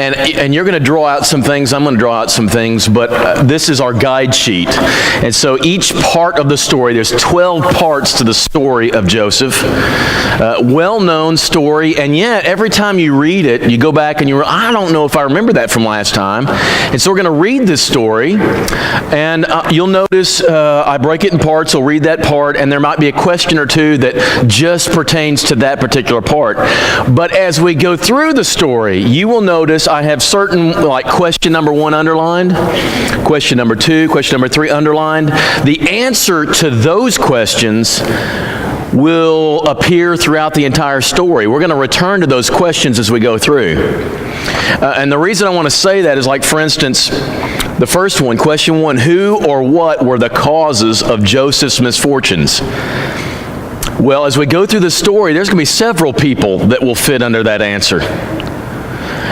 And you're going to draw out some things, I'm going to draw out some things, but this is our guide sheet. And so each part of the story, there's 12 parts to the story of Joseph. Well-known story, and yet every time you read it, you go back and I don't know if I remember that from last time. And so we're going to read this story, and you'll notice I break it in parts. I'll read that part, and there might be a question or two that just pertains to that particular part. But as we go through the story, you will notice I have certain, like question number 1 underlined, question number 2, question number 3 underlined. The answer to those questions will appear throughout the entire story. We're going to return to those questions as we go through. And the reason I want to say that is, like, for instance, the first one, question 1, who or what were the causes of Joseph's misfortunes? Well, as we go through the story, there's going to be several people that will fit under that answer.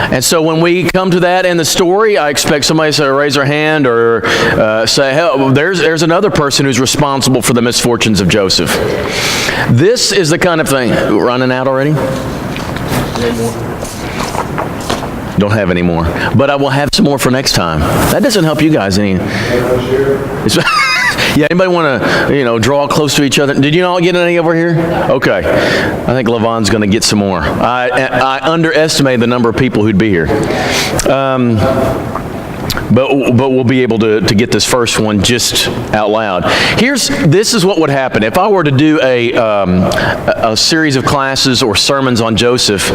And so when we come to that in the story, I expect somebody to raise their hand or say, hey, there's another person who's responsible for the misfortunes of Joseph. This is the kind of thing. Running out already? Don't have any more. But I will have some more for next time. That doesn't help you guys any. Yeah, anybody want to, draw close to each other? Did you all get any over here? Okay. I think Levon's going to get some more. I underestimated the number of people who'd be here. But we'll be able to get this first one just out loud. This is what would happen. If I were to do a series of classes or sermons on Joseph,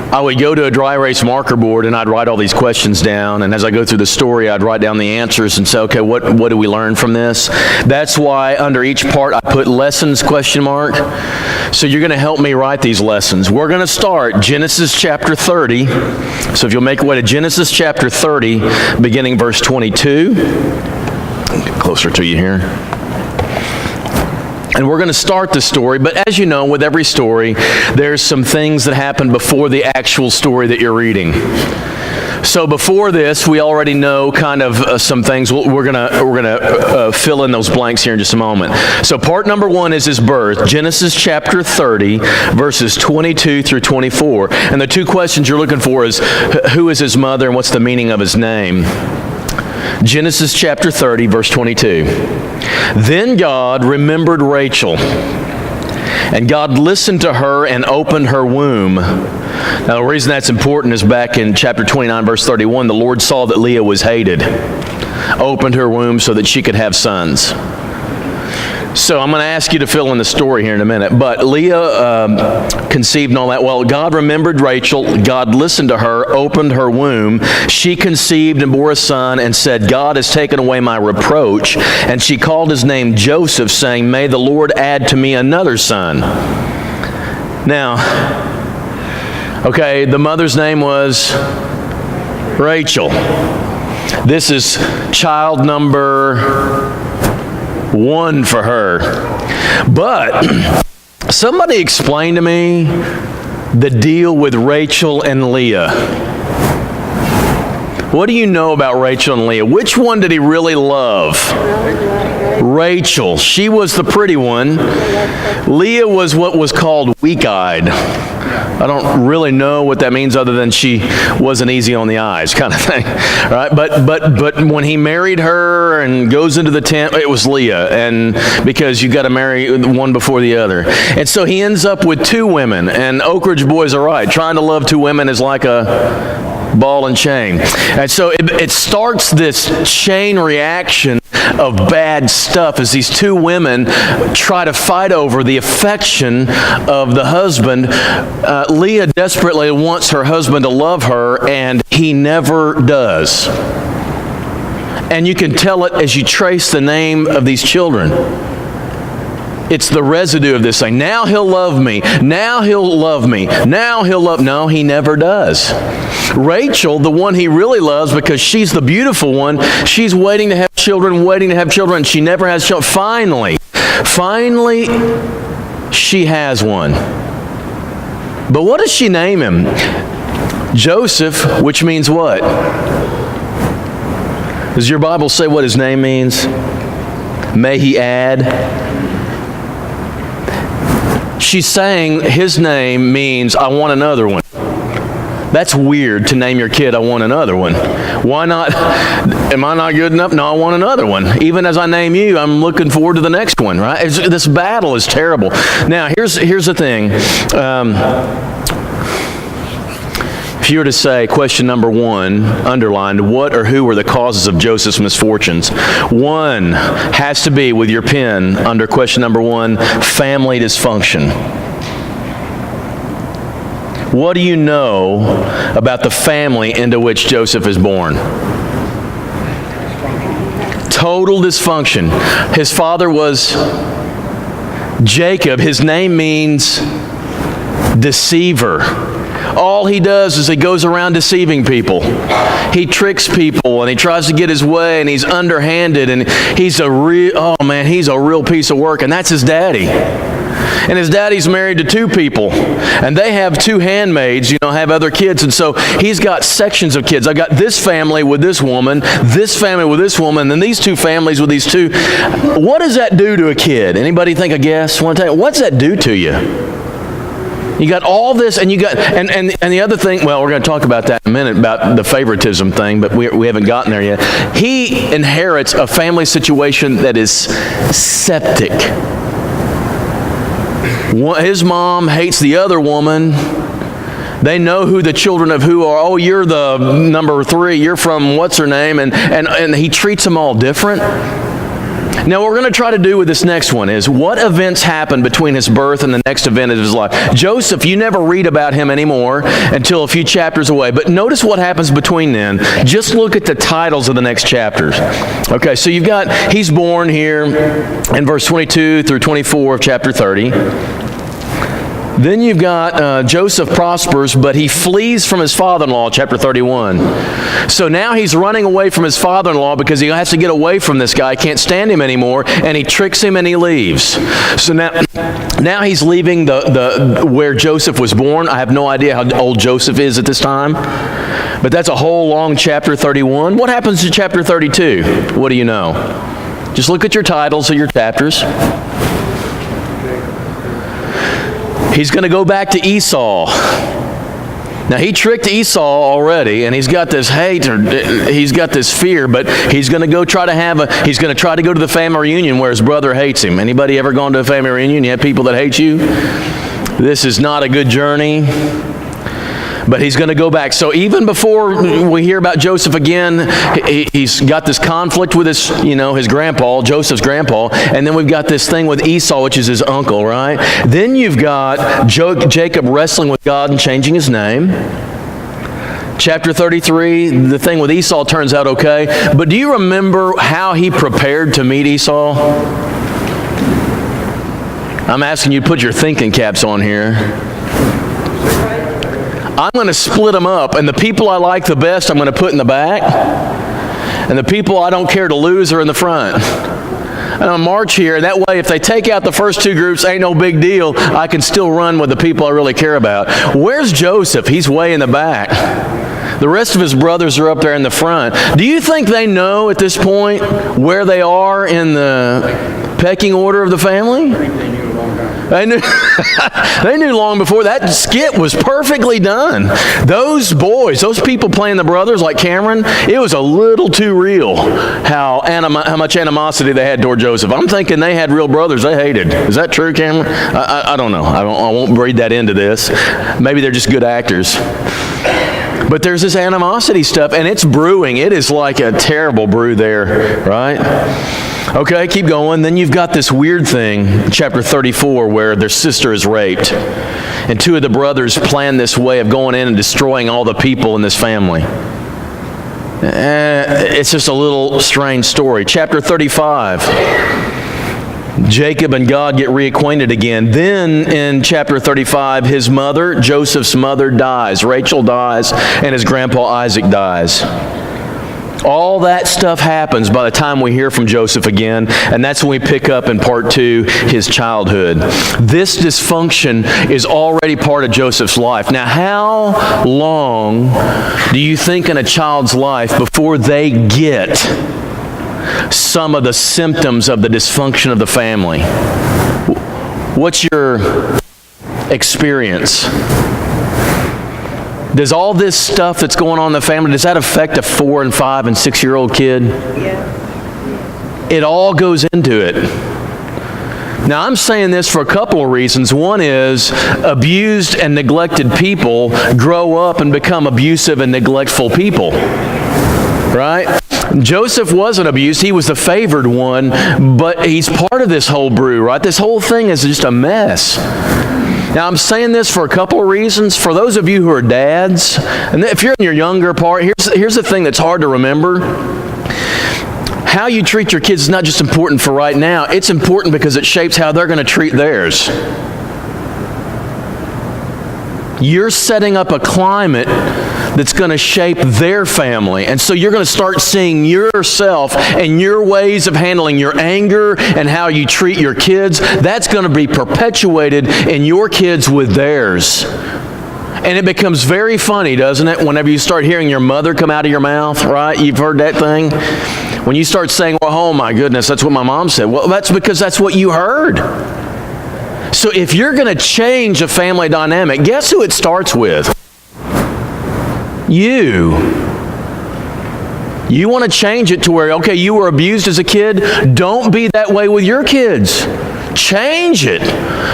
I would go to a dry erase marker board and I'd write all these questions down. And as I go through the story, I'd write down the answers and say, okay, what do we learn from this? That's why under each part I put lessons ? So you're going to help me write these lessons. We're going to start Genesis chapter 30. So if you'll make your way to Genesis chapter 30, beginning verse 22. Get closer to you here. And we're going to start the story, but as you know, with every story, there's some things that happen before the actual story that you're reading. So before this, we already know kind of some things. We're gonna fill in those blanks here in just a moment. So part number 1 is his birth, Genesis chapter 30, verses 22 through 24. And the two questions you're looking for is, who is his mother and what's the meaning of his name? Genesis chapter 30, verse 22. Then God remembered Rachel, and God listened to her and opened her womb. Now, the reason that's important is back in chapter 29, verse 31, the Lord saw that Leah was hated, opened her womb so that she could have sons. So I'm going to ask you to fill in the story here in a minute. But Leah conceived and all that. Well, God remembered Rachel. God listened to her, opened her womb. She conceived and bore a son and said, God has taken away my reproach. And she called his name Joseph, saying, may the Lord add to me another son. Now, okay, the mother's name was Rachel. This is child number 1 for her. But somebody explain to me the deal with Rachel and Leah. What do you know about Rachel and Leah? Which one did he really love? Rachel. She was the pretty one. Leah was what was called weak-eyed. I don't really know what that means other than she wasn't easy on the eyes kind of thing, right? But when he married her and goes into the tent, it was Leah, and because you got to marry one before the other. And so he ends up with 2 women, and Oak Ridge boys are right. Trying to love 2 women is like a ball and chain. And so it starts this chain reaction of bad stuff as these 2 women try to fight over the affection of the husband. Leah desperately wants her husband to love her, and he never does. And you can tell it as you trace the name of these children. It's the residue of this thing. Now he'll love me. Now he'll love me. Now he'll love... No, he never does. Rachel, the one he really loves because she's the beautiful one, she's waiting to have children, and she never has children. Finally, she has one. But what does she name him? Joseph, which means what? Does your Bible say what his name means? May he add... She's saying his name means I want another one. That's weird to name your kid, I want another one. Why not? Am I not good enough? No, I want another one. Even as I name you, I'm looking forward to the next one, right? This battle is terrible. Now, here's the thing. If you were to say, question number 1, underlined, what or who were the causes of Joseph's misfortunes? 1 has to be, with your pen, under question number 1, family dysfunction. What do you know about the family into which Joseph is born? Total dysfunction. His father was Jacob. His name means deceiver. All he does is he goes around deceiving people. He tricks people and he tries to get his way and he's underhanded and he's a real piece of work, and that's his daddy. And his daddy's married to 2 people, and they have 2 handmaids, have other kids, and so he's got sections of kids. I got this family with this woman, this family with this woman, and then these 2 families with these 2. What does that do to a kid? Anybody think a guess? Want to tell you, what's that do to you? You got all this, and you got, and the other thing, well, we're going to talk about that in a minute, about the favoritism thing, but we haven't gotten there yet. He inherits a family situation that is septic. His mom hates the other woman. They know who the children of who are. Oh, you're the number 3. You're from what's her name, and he treats them all different. Now, what we're going to try to do with this next one is, what events happened between his birth and the next event of his life? Joseph, you never read about him anymore until a few chapters away. But notice what happens between then. Just look at the titles of the next chapters. Okay, so he's born here in verse 22 through 24 of chapter 30. Then you've got Joseph prospers, but he flees from his father-in-law, chapter 31. So now he's running away from his father-in-law because he has to get away from this guy, can't stand him anymore, and he tricks him and he leaves. So now he's leaving the where Joseph was born. I have no idea how old Joseph is at this time, but that's a whole long chapter 31. What happens to chapter 32? What do you know? Just look at your titles of your chapters. He's going to go back to Esau. Now, he tricked Esau already, and he's got this hate, or he's got this fear, but he's going to go try to go to the family reunion where his brother hates him. Anybody ever gone to a family reunion? You have people that hate you? This is not a good journey. But he's going to go back. So even before we hear about Joseph again, he's got this conflict with his grandpa, Joseph's grandpa, and then we've got this thing with Esau, which is his uncle, right? Then you've got Jacob wrestling with God and changing his name. Chapter 33, the thing with Esau turns out okay. But do you remember how he prepared to meet Esau? I'm asking you to put your thinking caps on here. I'm going to split them up, and the people I like the best I'm going to put in the back, and the people I don't care to lose are in the front. I'm going to march here, and that way if they take out the first 2 groups, ain't no big deal. I can still run with the people I really care about. Where's Joseph? He's way in the back. The rest of his brothers are up there in the front. Do you think they know at this point where they are in the pecking order of the family? They knew long before. That skit was perfectly done. Those boys, those people playing the brothers like Cameron, it was a little too real how much animosity they had toward Joseph. I'm thinking they had real brothers they hated. Is that true, Cameron? I don't know. I won't read that into this. Maybe they're just good actors. But there's this animosity stuff, and it's brewing. It is like a terrible brew there, right? Okay, keep going. Then you've got this weird thing, chapter 34, where their sister is raped. And 2 of the brothers plan this way of going in and destroying all the people in this family. It's just a little strange story. Chapter 35. Jacob and God get reacquainted again. Then in chapter 35, his mother, Joseph's mother, dies. Rachel dies, and his grandpa Isaac dies. All that stuff happens by the time we hear from Joseph again, and that's when we pick up in part 2, his childhood. This dysfunction is already part of Joseph's life. Now, how long do you think in a child's life before they get some of the symptoms of the dysfunction of the family? What's your experience? Does all this stuff that's going on in the family, does that affect a 4 and 5 and 6-year-old kid? Yeah. It all goes into it. Now, I'm saying this for a couple of reasons. One is abused and neglected people grow up and become abusive and neglectful people, right? Joseph wasn't abused. He was the favored one, but he's part of this whole brew, right? This whole thing is just a mess. Now, I'm saying this for a couple of reasons. For those of you who are dads, and if you're in your younger part, here's the thing that's hard to remember. How you treat your kids is not just important for right now. It's important because it shapes how they're going to treat theirs. You're setting up a climate that's going to shape their family. And so you're going to start seeing yourself and your ways of handling your anger and how you treat your kids. That's going to be perpetuated in your kids with theirs. And it becomes very funny, doesn't it, whenever you start hearing your mother come out of your mouth, right? You've heard that thing? When you start saying, well, oh my goodness, that's what my mom said. Well, that's because that's what you heard. So if you're going to change a family dynamic, guess who it starts with? You. You want to change it to where, okay, you were abused as a kid. Don't be that way with your kids. Change it.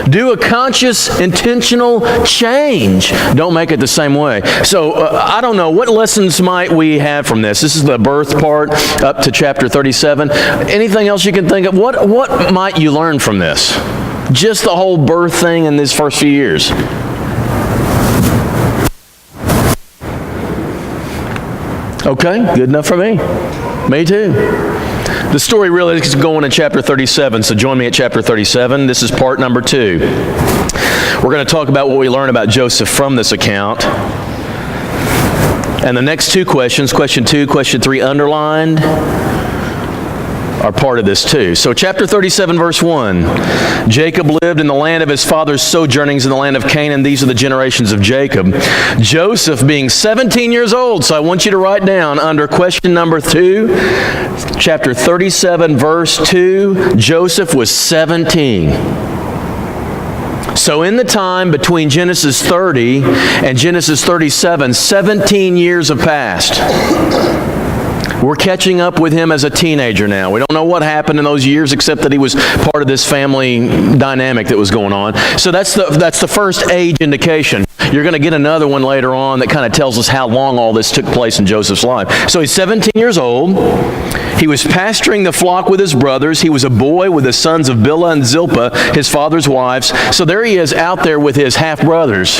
Do a conscious, intentional change. Don't make it the same way. So, I don't know, what lessons might we have from this? This is the birth part up to chapter 37. Anything else you can think of? What might you learn from this? Just the whole birth thing in these first few years. Okay, good enough for me. Me too. The story really is going in chapter 37, so join me at chapter 37. This is part number 2. We're going to talk about what we learn about Joseph from this account. And the next 2 questions, question 2, question 3 underlined, are part of this too. So chapter 37, verse 1. Jacob lived in the land of his father's sojournings in the land of Canaan. These are the generations of Jacob. Joseph being 17 years old. So I want you to write down under question number 2, chapter 37, verse 2, Joseph was 17. So in the time between Genesis 30 and Genesis 37, 17 years have passed. We're catching up with him as a teenager now. We don't know what happened in those years except that he was part of this family dynamic that was going on. So that's the first age indication. You're going to get another one later on that kind of tells us how long all this took place in Joseph's life. So he's 17 years old. He was pasturing the flock with his brothers. He was a boy with the sons of Bilhah and Zilpah, his father's wives. So there he is out there with his half-brothers.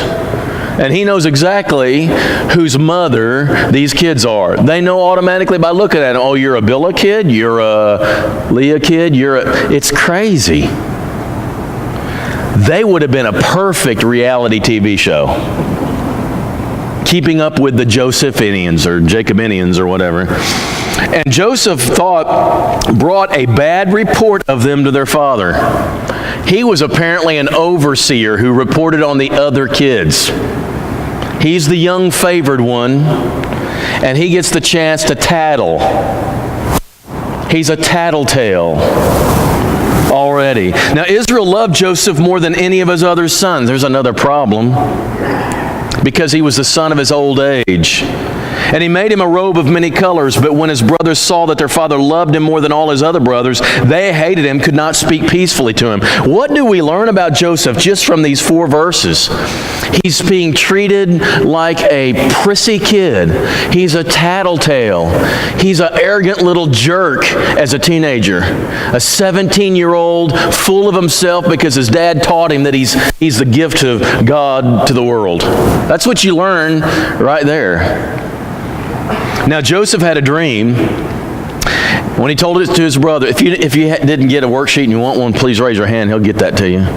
And he knows exactly whose mother these kids are. They know automatically by looking at them, oh, you're a Bilhah kid, you're a Leah kid, it's crazy. They would have been a perfect reality TV show. Keeping up with the Josephinians or Jacobinians or whatever. And Joseph brought a bad report of them to their father. He was apparently an overseer who reported on the other kids. He's the young favored one, and he gets the chance to tattle. He's a tattletale already. Now, Israel loved Joseph more than any of his other sons. There's another problem. Because he was the son of his old age. And he made him a robe of many colors, but when his brothers saw that their father loved him more than all his other brothers, they hated him, could not speak peacefully to him. What do we learn about Joseph just from these 4 verses? He's being treated like a prissy kid. He's a tattletale. He's an arrogant little jerk as a teenager. A 17-year-old full of himself because his dad taught him that he's the gift of God to the world. That's what you learn right there. Now, Joseph had a dream. When he told it to his brother, if you didn't get a worksheet and you want one, please raise your hand. He'll get that to you.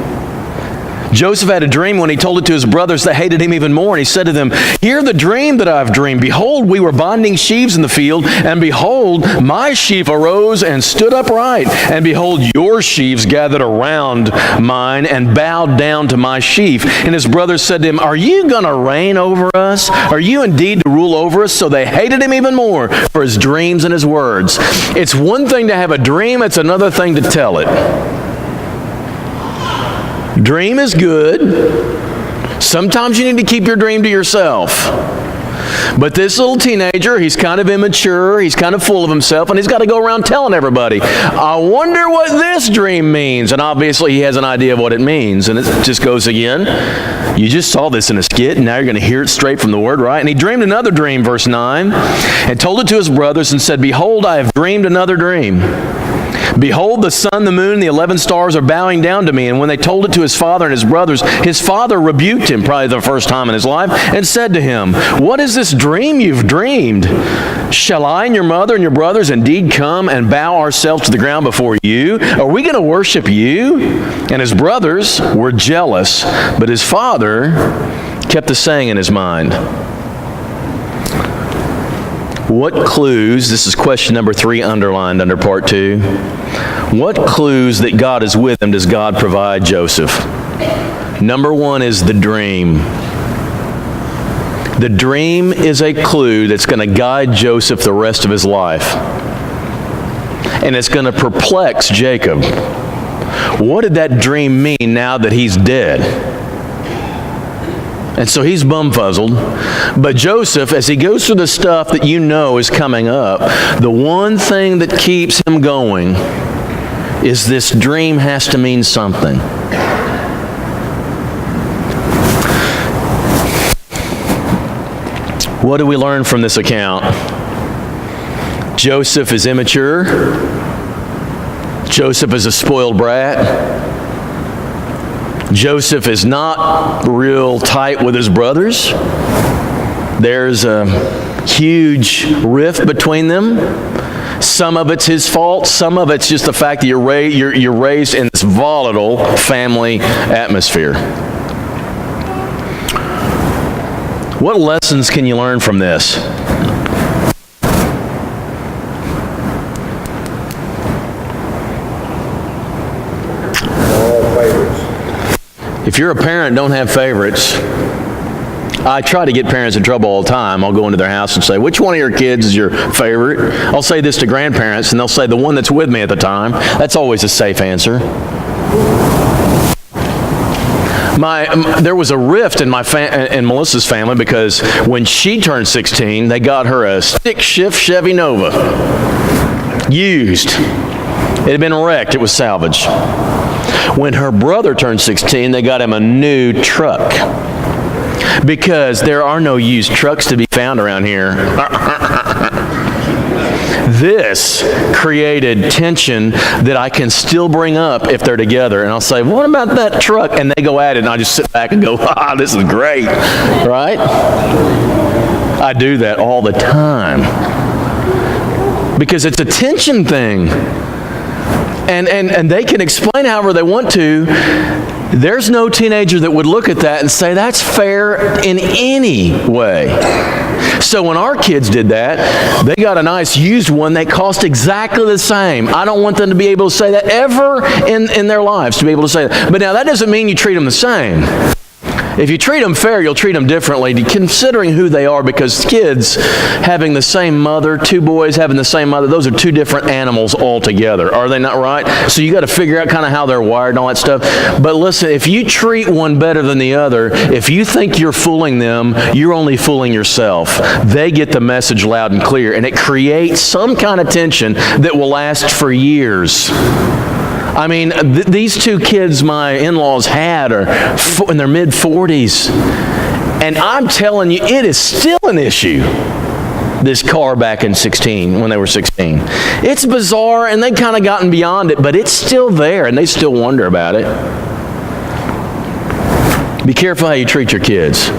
Joseph had a dream. When he told it to his brothers, they hated him even more. And he said to them, hear the dream that I've dreamed. Behold, we were binding sheaves in the field, and behold, my sheaf arose and stood upright. And behold, your sheaves gathered around mine and bowed down to my sheaf. And his brothers said to him, are you going to reign over us? Are you indeed to rule over us? So they hated him even more for his dreams and his words. It's one thing to have a dream. It's another thing to tell it. Dream is good. Sometimes you need to keep your dream to yourself. But this little teenager, he's kind of immature, he's kind of full of himself, and he's got to go around telling everybody, I wonder what this dream means. And obviously he has an idea of what it means. And it just goes again. You just saw this in a skit, and now you're going to hear it straight from the Word, right? And he dreamed another dream, verse 9, and told it to his brothers and said, Behold, I have dreamed another dream. Behold, the sun, the moon, and the 11 stars are bowing down to me. And when they told it to his father and his brothers, his father rebuked him, probably the first time in his life, and said to him, What is this dream you've dreamed? Shall I and your mother and your brothers indeed come and bow ourselves to the ground before you? Are we going to worship you? And his brothers were jealous, but his father kept the saying in his mind. What clues, this is question number 3 underlined under part 2. What clues that God is with him does God provide Joseph? Number 1 is the dream. The dream is a clue that's going to guide Joseph the rest of his life. And it's going to perplex Jacob. What did that dream mean now that he's dead? And so he's bumfuzzled. But Joseph, as he goes through the stuff that you know is coming up, the one thing that keeps him going is this dream has to mean something. What do we learn from this account? Joseph is immature. Joseph is a spoiled brat. Joseph is not real tight with his brothers. There's a huge rift between them. Some of it's his fault. Some of it's just the fact that you're raised in this volatile family atmosphere. What lessons can you learn from this? If you're a parent, don't have favorites. I try to get parents in trouble all the time. I'll go into their house and say, which one of your kids is your favorite? I'll say this to grandparents, and they'll say, the one that's with me at the time. That's always a safe answer. There was a rift in in Melissa's family because when she turned 16, they got her a stick-shift Chevy Nova. Used. It had been wrecked. It was salvaged. When her brother turned 16, they got him a new truck. Because there are no used trucks to be found around here. This created tension that I can still bring up if they're together. And I'll say, what about that truck? And they go at it, and I just sit back and go, this is great. Right? I do that all the time. Because it's a tension thing. And they can explain however they want to. There's no teenager that would look at that and say that's fair in any way. So when our kids did that, they got a nice used one that cost exactly the same. I don't want them to be able to say that ever in their lives, to be able to say that. But now that doesn't mean you treat them the same. If you treat them fair, you'll treat them differently, considering who they are, because kids having the same mother, 2 boys having the same mother, those are 2 different animals altogether. Are they not right? So you got to figure out kind of how they're wired and all that stuff. But listen, if you treat one better than the other, if you think you're fooling them, you're only fooling yourself. They get the message loud and clear, and it creates some kind of tension that will last for years. I mean, these 2 kids my in-laws had are in their mid-40s. And I'm telling you, it is still an issue, this car back in 16, when they were 16. It's bizarre, and they've kind of gotten beyond it, but it's still there, and they still wonder about it. Be careful how you treat your kids.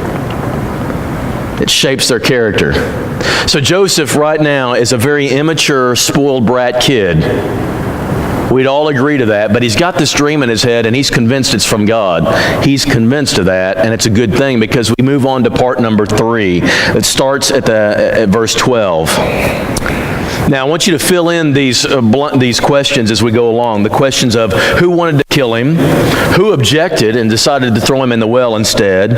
It shapes their character. So Joseph right now is a very immature, spoiled brat kid. We'd all agree to that, but he's got this dream in his head, and he's convinced it's from God. He's convinced of that, and it's a good thing, because we move on to part number 3. It starts at verse 12. Now, I want you to fill in these questions as we go along. The questions of who wanted to kill him, who objected and decided to throw him in the well instead,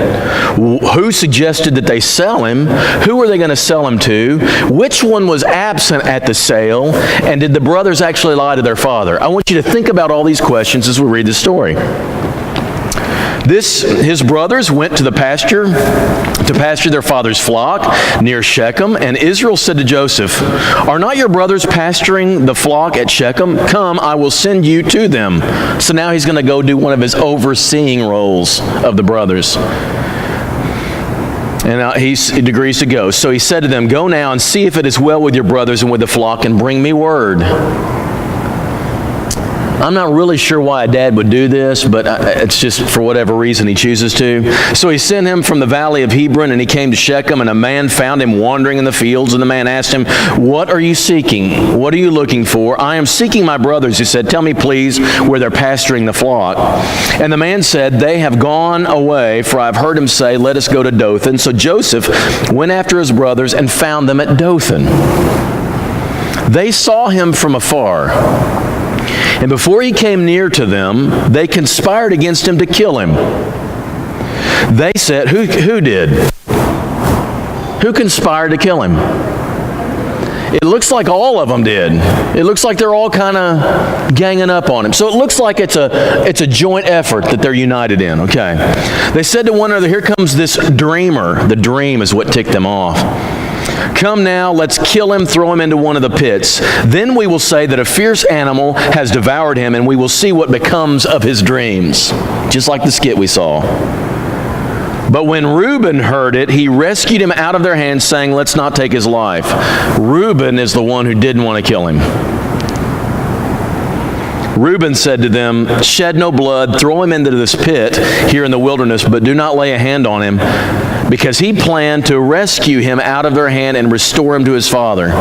who suggested that they sell him, who were they going to sell him to, which one was absent at the sale, and did the brothers actually lie to their father? I want you to think about all these questions as we read the story. His brothers went to pasture their father's flock near Shechem, and Israel said to Joseph, "Are not your brothers pasturing the flock at Shechem? Come, I will send you to them." So now he's going to go do one of his overseeing roles of the brothers. And he agrees to go. So he said to them, "Go now and see if it is well with your brothers and with the flock, and bring me word." I'm not really sure why a dad would do this, but it's just for whatever reason he chooses to. So he sent him from the valley of Hebron, and he came to Shechem, and a man found him wandering in the fields. And the man asked him, "What are you seeking? What are you looking for?" "I am seeking my brothers," he said. "Tell me, please, where they're pasturing the flock." And the man said, "They have gone away, for I've heard him say, 'Let us go to Dothan.'" So Joseph went after his brothers and found them at Dothan. They saw him from afar. And before he came near to them, they conspired against him to kill him. They said, who did? Who conspired to kill him? It looks like all of them did. It looks like they're all kind of ganging up on him. So it looks like it's a joint effort that they're united in. Okay. They said to one another, "Here comes this dreamer." The dream is what ticked them off. "Come now, let's kill him, throw him into one of the pits. Then we will say that a fierce animal has devoured him, and we will see what becomes of his dreams." Just like the skit we saw. But when Reuben heard it, he rescued him out of their hands, saying, "Let's not take his life." Reuben is the one who didn't want to kill him. Reuben said to them, "Shed no blood, throw him into this pit here in the wilderness, but do not lay a hand on him, because he planned to rescue him out of their hand and restore him to his father."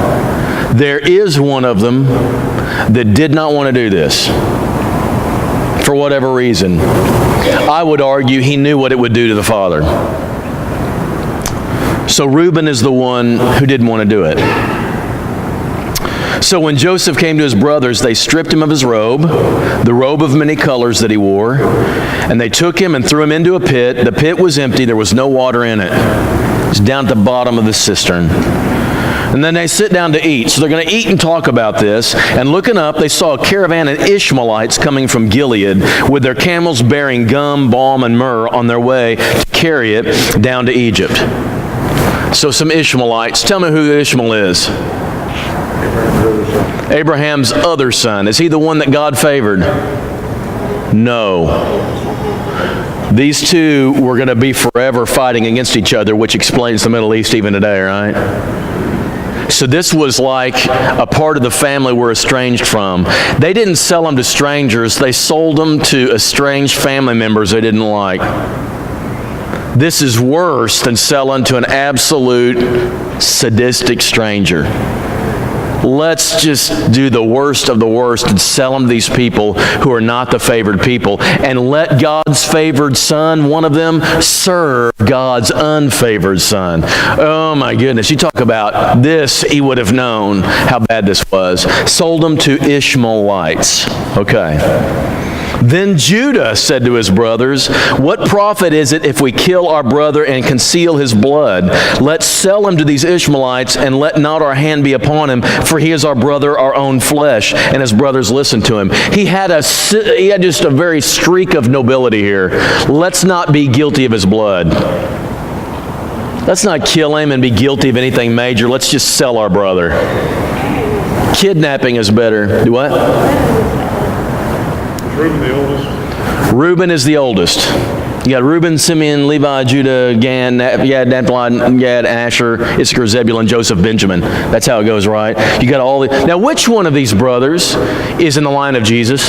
There is one of them that did not want to do this, for whatever reason. I would argue he knew what it would do to the father. So Reuben is the one who didn't want to do it. So when Joseph came to his brothers, they stripped him of his robe, the robe of many colors that he wore, and they took him and threw him into a pit. The pit was empty. There was no water in it. It was down at the bottom of the cistern. And then they sit down to eat. So they're going to eat and talk about this. And looking up, they saw a caravan of Ishmaelites coming from Gilead with their camels bearing gum, balm, and myrrh on their way to carry it down to Egypt. So some Ishmaelites. Tell me who Ishmael is. Abraham's other son. Is he the one that God favored? No. These two were going to be forever fighting against each other, which explains the Middle East even today, right? So this was like a part of the family we're estranged from. They didn't sell them to strangers. They sold them to estranged family members they didn't like. This is worse than selling to an absolute sadistic stranger. Let's just do the worst of the worst and sell them to these people who are not the favored people, and let God's favored son, one of them, serve God's unfavored son. Oh my goodness. You talk about this, he would have known how bad this was. Sold them to Ishmaelites. Okay. Then Judah said to his brothers, "What profit is it if we kill our brother and conceal his blood? Let's sell him to these Ishmaelites, and let not our hand be upon him, for he is our brother, our own flesh." And his brothers listened to him. He had just a very streak of nobility here. Let's not be guilty of his blood. Let's not kill him and be guilty of anything major. Let's just sell our brother. Kidnapping is better. Do what? Reuben the oldest? Reuben is the oldest. You got Reuben, Simeon, Levi, Judah, Gad, Naphtali, Gad, Asher, Issachar, Zebulun, Joseph, Benjamin. That's how it goes, right? You got all the... Now, which one of these brothers is in the line of Jesus?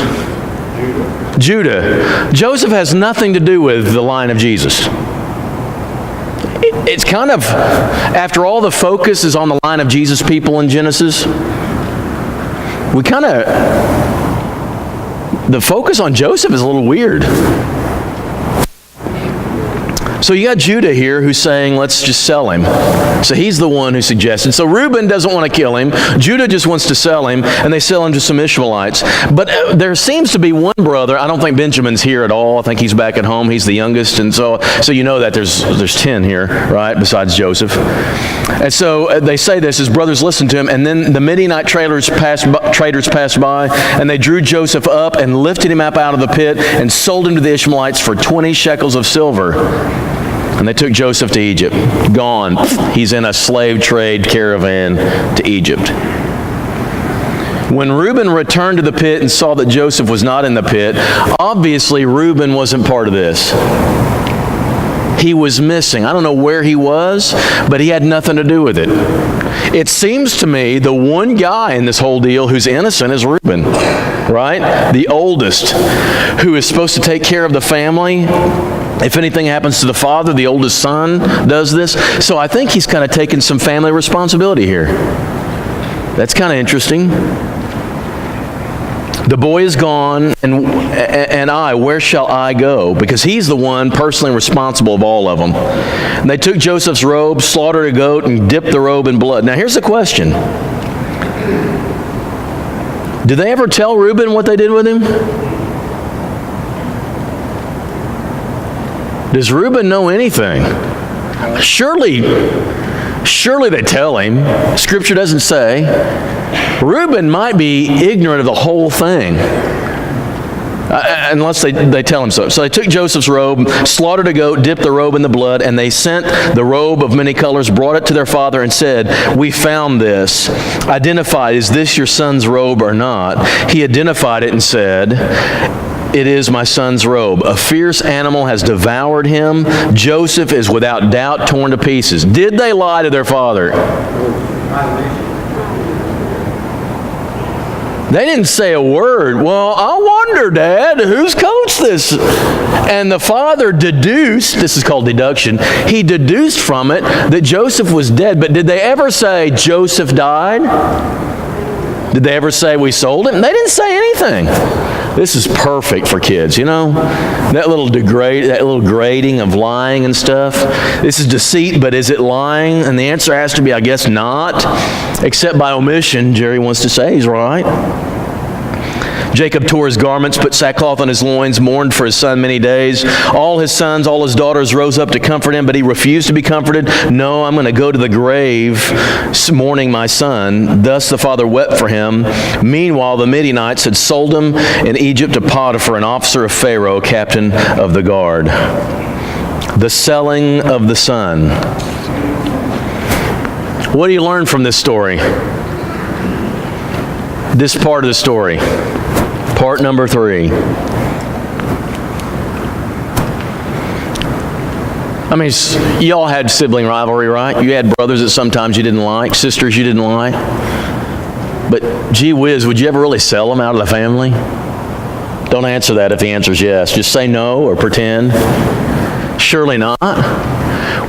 Judah. Joseph has nothing to do with the line of Jesus. It's kind of, after all the focus is on the line of Jesus people in Genesis, we kind of... The focus on Joseph is a little weird. So you got Judah here who's saying, let's just sell him. So he's the one who suggested. So Reuben doesn't want to kill him. Judah just wants to sell him, and they sell him to some Ishmaelites. But there seems to be one brother. I don't think Benjamin's here at all. I think he's back at home. He's the youngest. And so you know that there's 10 here, right, besides Joseph. And so they say this, his brothers listened to him, and then the Midianite traders passed by, and they drew Joseph up and lifted him up out of the pit and sold him to the Ishmaelites for 20 shekels of silver. And they took Joseph to Egypt. Gone. He's in a slave trade caravan to Egypt. When Reuben returned to the pit and saw that Joseph was not in the pit, obviously Reuben wasn't part of this. He was missing. I don't know where he was, but he had nothing to do with it. It seems to me the one guy in this whole deal who's innocent is Reuben, right? The oldest, who is supposed to take care of the family. If anything happens to the father, the oldest son does this. So I think he's kind of taking some family responsibility here. That's kind of interesting. The boy is gone, and where shall I go? Because he's the one personally responsible of all of them. And they took Joseph's robe, slaughtered a goat, and dipped the robe in blood. Now here's the question. Did they ever tell Reuben what they did with him? Does Reuben know anything? Surely they tell him. Scripture doesn't say. Reuben might be ignorant of the whole thing. Unless they tell him so. So they took Joseph's robe, slaughtered a goat, dipped the robe in the blood, and they sent the robe of many colors, brought it to their father, and said, "We found this. Identify, is this your son's robe or not?" He identified it and said, "It is my son's robe. A fierce animal has devoured him. Joseph is without doubt torn to pieces." Did they lie to their father? They didn't say a word. "Well, I wonder, Dad, whose coat's this?" And the father deduced, this is called deduction, he deduced from it that Joseph was dead. But did they ever say Joseph died? Did they ever say we sold him? They didn't say anything. This is perfect for kids, you know? That little grading of lying and stuff. This is deceit, but is it lying? And the answer has to be, I guess, not. Except by omission, Jerry wants to say he's right. Jacob tore his garments, put sackcloth on his loins, mourned for his son many days. All his sons, all his daughters rose up to comfort him, but he refused to be comforted. "No, I'm going to go to the grave mourning my son." Thus the father wept for him. Meanwhile, the Midianites had sold him in Egypt to Potiphar, an officer of Pharaoh, captain of the guard. The selling of the son. What do you learn from this story? This part of the story. Part number 3. I mean, y'all had sibling rivalry, right? You had brothers that sometimes you didn't like, sisters you didn't like. But gee whiz, would you ever really sell them out of the family? Don't answer that if the answer is yes. Just say no or pretend. Surely not.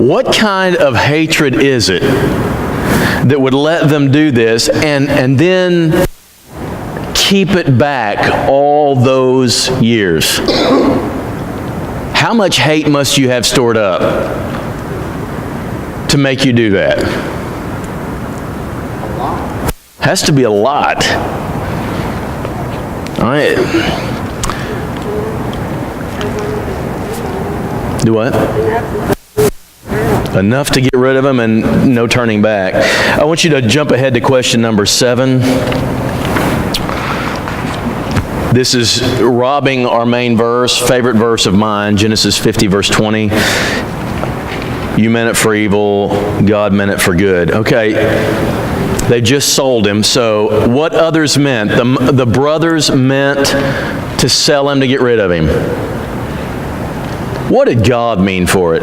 What kind of hatred is it that would let them do this and then keep it back all those years? How much hate must you have stored up to make you do that? A lot. Has to be a lot. All right. Do what? Enough to get rid of them and no turning back. I want you to jump ahead to question number 7. This is robbing our main verse, favorite verse of mine, Genesis 50, verse 20. You meant it for evil, God meant it for good. Okay, they just sold him. So what others meant, the brothers meant to sell him to get rid of him. What did God mean for it?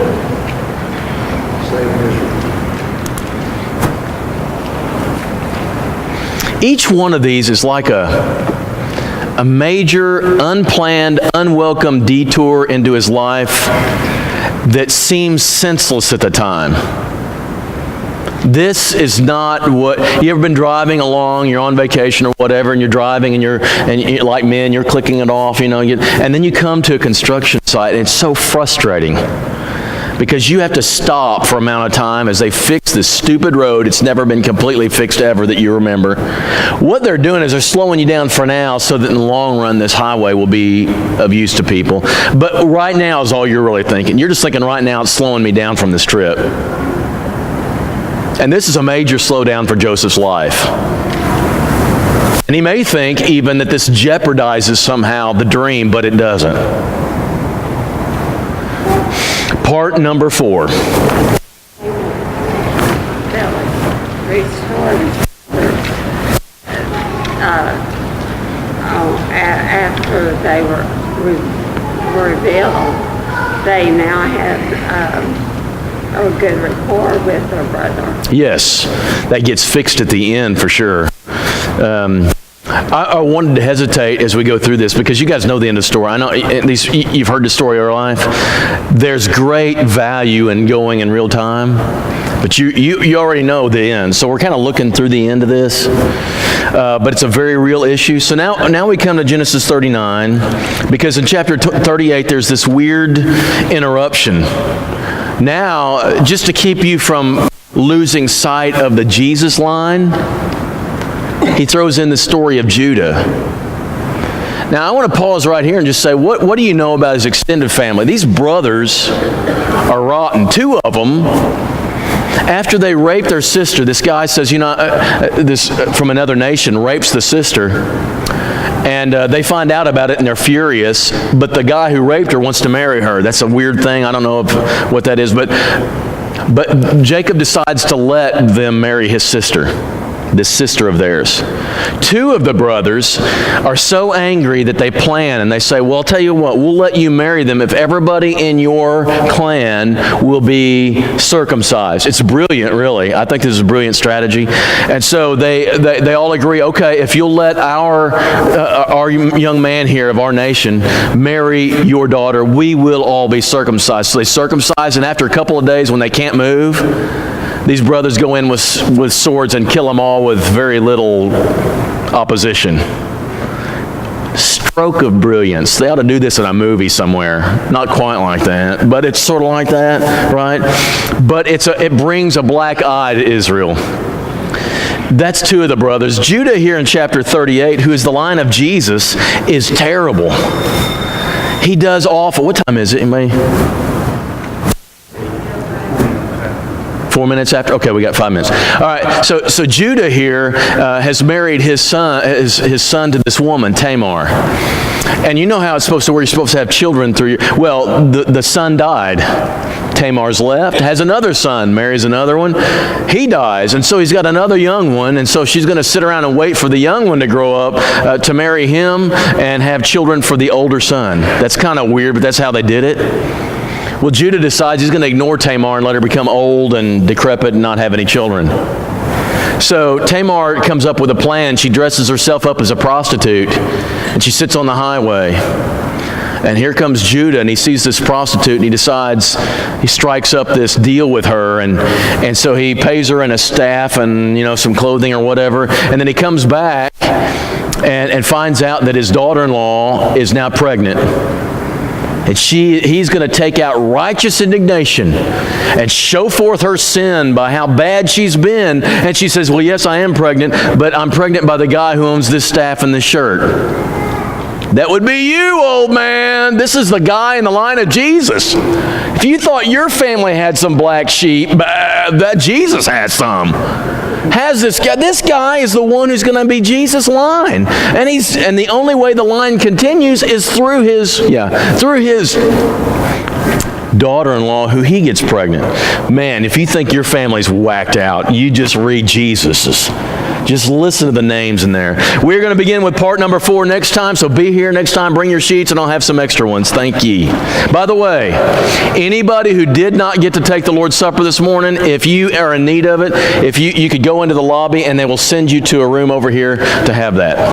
Each one of these is like a major, unplanned, unwelcome detour into his life that seems senseless at the time. This is not what, you ever been driving along, you're on vacation or whatever, and you're driving and you're like men, you're clicking it off, you know, and then you come to a construction site and it's so frustrating because you have to stop for an amount of time as they fix this stupid road. It's never been completely fixed ever that you remember. What they're doing is they're slowing you down for now so that in the long run this highway will be of use to people. But right now is all you're really thinking. You're just thinking right now it's slowing me down from this trip. And this is a major slowdown for Joseph's life. And he may think even that this jeopardizes somehow the dream, but it doesn't. Part number 4. After they were revealed, they now had a good rapport with their brother. Yes, that gets fixed at the end for sure. I wanted to hesitate as we go through this because you guys know the end of the story. I know at least you've heard the story of our life. There's great value in going in real time, but you already know the end. So we're kind of looking through the end of this, but it's a very real issue. So now we come to Genesis 39, because in chapter 38 there's this weird interruption. Now, just to keep you from losing sight of the Jesus line, he throws in the story of Judah. Now, I want to pause right here and just say, what do you know about his extended family? These brothers are rotten. 2 of them, after they rape their sister, this guy says, this from another nation rapes the sister. And they find out about it and they're furious, but the guy who raped her wants to marry her. That's a weird thing. I don't know what that is, but Jacob decides to let them marry his sister, this sister of theirs. 2 of the brothers are so angry that they plan and they say, well, I'll tell you what, we'll let you marry them if everybody in your clan will be circumcised. It's brilliant, really. I think this is a brilliant strategy. And so they all agree, okay, if you'll let our young man here of our nation marry your daughter, we will all be circumcised. So they circumcise, and after a couple of days when they can't move, these brothers go in with swords and kill them all with very little opposition. Stroke of brilliance. They ought to do this in a movie somewhere. Not quite like that, but it's sort of like that, right? But it brings a black eye to Israel. That's 2 of the brothers. Judah here in chapter 38, who is the line of Jesus, is terrible. He does awful. What time is it? Anybody? 4 minutes after? Okay, we got 5 minutes. All right, so Judah here has married his son to this woman, Tamar. And you know how it's supposed to work. You're supposed to have children through well, the son died. Tamar's left, has another son, marries another one. He dies, and so he's got another young one, and so she's going to sit around and wait for the young one to grow up to marry him and have children for the older son. That's kind of weird, but that's how they did it. Well, Judah decides he's going to ignore Tamar and let her become old and decrepit and not have any children. So Tamar comes up with a plan. She dresses herself up as a prostitute, and she sits on the highway. And here comes Judah, and he sees this prostitute, and he strikes up this deal with her, and so he pays her in a staff and some clothing or whatever, and then he comes back and finds out that his daughter-in-law is now pregnant. And he's going to take out righteous indignation and show forth her sin by how bad she's been. And she says, well, yes, I am pregnant, but I'm pregnant by the guy who owns this staff and this shirt. That would be you, old man. This is the guy in the line of Jesus. If you thought your family had some black sheep, that Jesus has some. This guy is the one who's going to be Jesus' line. And the only way the line continues is through his daughter-in-law, who he gets pregnant. Man, if you think your family's whacked out, you just read Jesus's. Just listen to the names in there. We're going to begin with part number 4 next time, so be here next time. Bring your sheets, and I'll have some extra ones. Thank ye. By the way, anybody who did not get to take the Lord's Supper this morning, if you are in need of it, if you could go into the lobby, and they will send you to a room over here to have that.